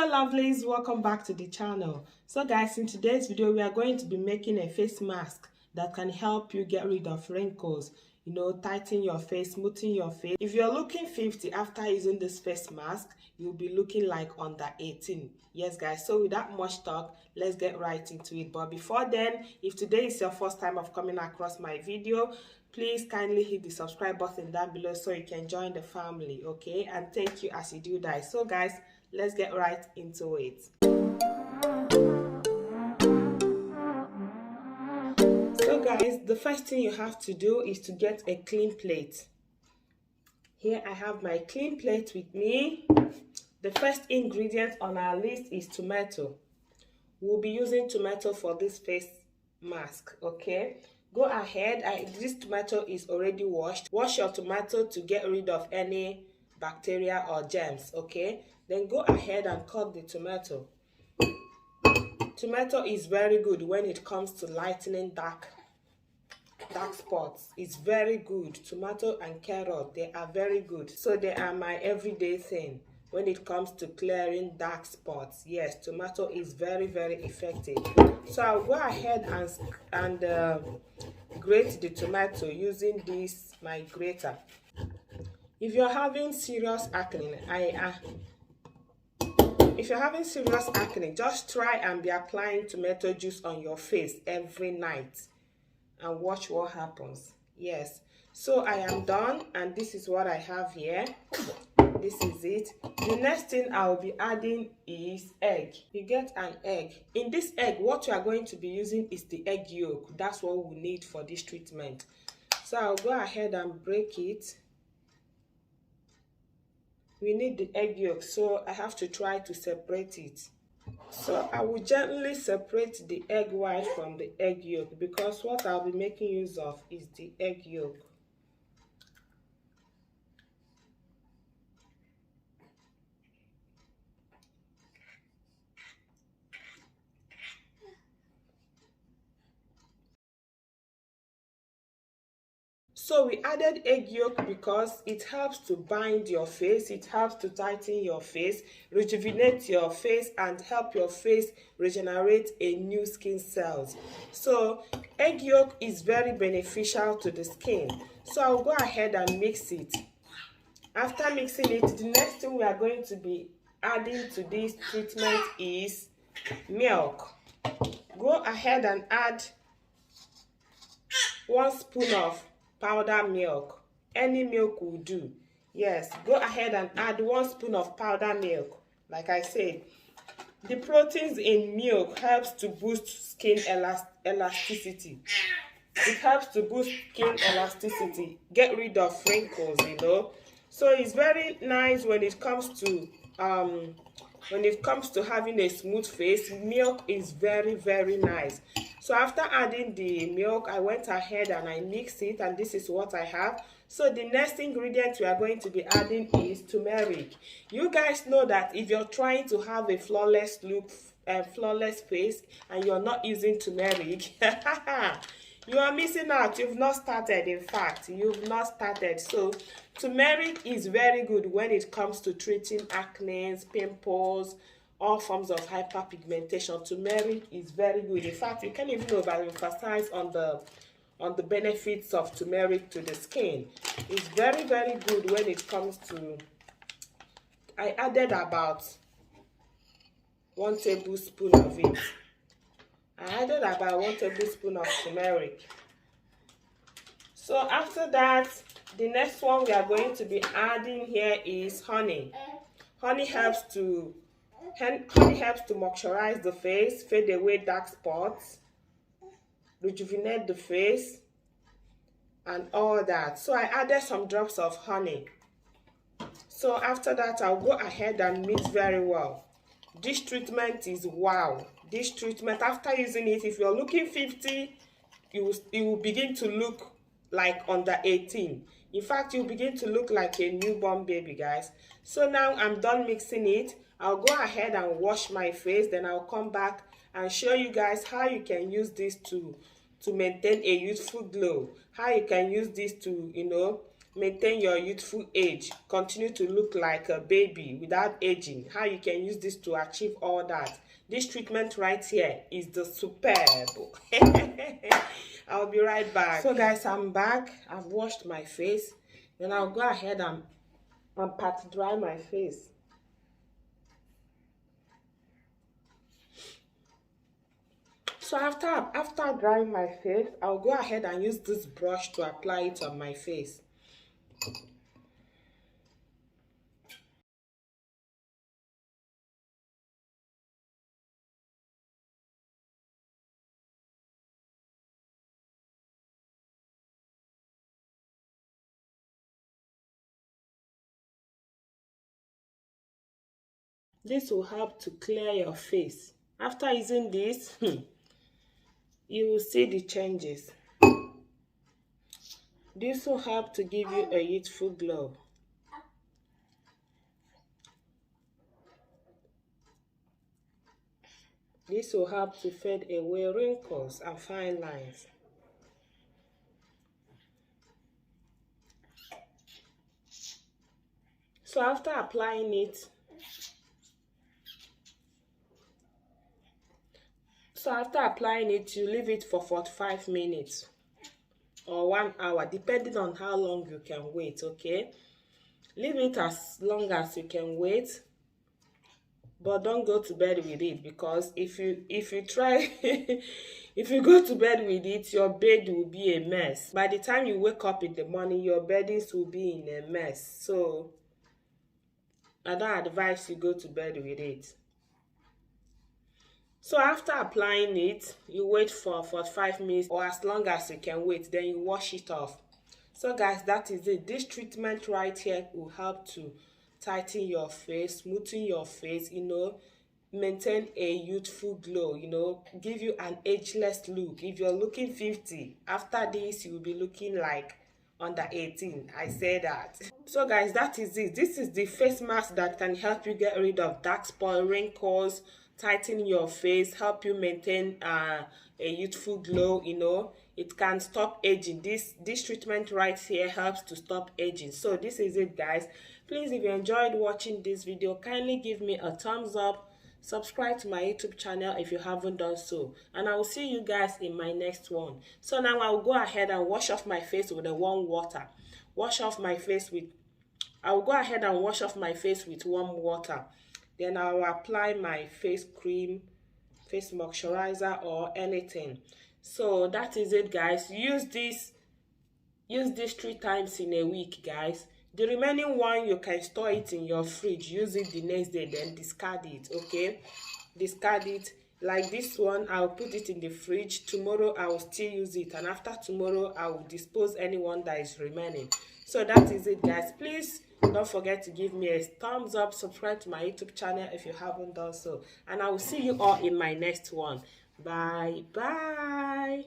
Hello lovelies, welcome back to the channel. So guys, in today's video we are going to be making a face mask that can help you get rid of wrinkles, tighten your face, smoothing your face. If you're looking 50 after using this face mask, you'll be looking like under 18. Yes guys, so without much talk, let's get right into it. But before then, if today is your first time of coming across my video, please kindly hit the subscribe button down below so you can join the family, okay? And thank you as you do that. So guys, let's get right into it. So guys, the first thing you have to do is to get a clean plate. Here I have my clean plate with me. The first ingredient on our list is tomato. We'll be using tomato for this face mask, okay? Go ahead, this tomato is already washed. Wash your tomato to get rid of any bacteria or germs, okay? Then go ahead and cut the tomato. Tomato is very good when it comes to lightening dark spots. It's very good. Tomato and carrot, they are very good. So they are my everyday thing when it comes to clearing dark spots. Yes, tomato is very, very effective. So I'll go ahead and grate the tomato using this, my grater. If you're having serious acne, just try and be applying tomato juice on your face every night and watch what happens. Yes, so I am done, and this is what I have here. This is it. The next thing I'll be adding is egg. You get an egg. In this egg, what you are going to be using is the egg yolk. That's what we need for this treatment. So I'll go ahead and break it. We need the egg yolk, so I have to try to separate it. So I will gently separate the egg white from the egg yolk, because what I'll be making use of is the egg yolk. So we added egg yolk because it helps to bind your face, it helps to tighten your face, rejuvenate your face, and help your face regenerate a new skin cells. So egg yolk is very beneficial to the skin. So I'll go ahead and mix it. After mixing it, the next thing we are going to be adding to this treatment is milk. Go ahead and add 1 spoon of powder milk. Any milk will do. Yes, go ahead and add 1 spoon of powder milk. Like I said, the proteins in milk helps to boost skin elasticity. It helps to boost skin elasticity, get rid of wrinkles, So it's very nice when it comes to having a smooth face. Milk is very, very nice. So after adding the milk, I went ahead and I mixed it, and this is what I have. So the next ingredient we are going to be adding is turmeric. You guys know that if you're trying to have a flawless look, flawless face, and you're not using turmeric, you are missing out. You've not started. In fact, you've not started. So turmeric is very good when it comes to treating acne, pimples, all forms of hyperpigmentation. Turmeric is very good. In fact, you can even overemphasize on the benefits of turmeric to the skin. It's very, very good when it comes to. I added about 1 tablespoon of it. I added about 1 tablespoon of turmeric. So after that, the next one we are going to be adding here is honey. Honey helps to moisturize the face, fade away dark spots, rejuvenate the face, and all that. So I added some drops of honey. So after that, I'll go ahead and mix very well. This treatment is wow. This treatment, after using it, if you're looking 50, you will begin to look like under 18. In fact, you begin to look like a newborn baby, guys. So now I'm done mixing it. I'll go ahead and wash my face, then I'll come back and show you guys how you can use this to maintain a youthful glow, how you can use this to maintain your youthful age, continue to look like a baby without aging, how you can use this to achieve all that. This treatment right here is the superb. I'll be right back. So guys, I'm back. I've washed my face. Then I'll go ahead and pat dry my face. So after drying my face, I'll go ahead and use this brush to apply it on my face. This will help to clear your face. After using this, you will see the changes. This will help to give you a youthful glow. This will help to fade away wrinkles and fine lines. So after applying it, you leave it for 45 minutes or 1 hour, depending on how long you can wait, okay? Leave it as long as you can wait, but don't go to bed with it, because if you try if you go to bed with it, your bed will be a mess. By the time you wake up in the morning, your beddings will be in a mess. So I don't advise you go to bed with it. So after applying it, you wait for 45 minutes or as long as you can wait, then you wash it off. So guys, that is it. This treatment right here will help to tighten your face, smoothen your face, maintain a youthful glow, give you an ageless look. If you're looking 50, after this you will be looking like under 18. I say that. So guys, that is it. This is the face mask that can help you get rid of dark spot, wrinkles, tighten your face, help you maintain a youthful glow. It can stop aging. This treatment right here helps to stop aging. So this is it, guys. Please, if you enjoyed watching this video, kindly give me a thumbs up, subscribe to my YouTube channel if you haven't done so, and I will see you guys in my next one. So now I'll go ahead and wash off my face with the warm water. I will go ahead and wash off my face with warm water. Then I will apply my face cream, face moisturizer, or anything. So that is it, guys. Use this 3 times in a week, guys. The remaining one, you can store it in your fridge. Use it the next day, then discard it, okay? Discard it. Like this one, I'll put it in the fridge. Tomorrow, I will still use it. And after tomorrow, I will dispose anyone that is remaining. So that is it, guys. Please don't forget to give me a thumbs up. Subscribe to my YouTube channel if you haven't done so. And I will see you all in my next one. Bye. Bye.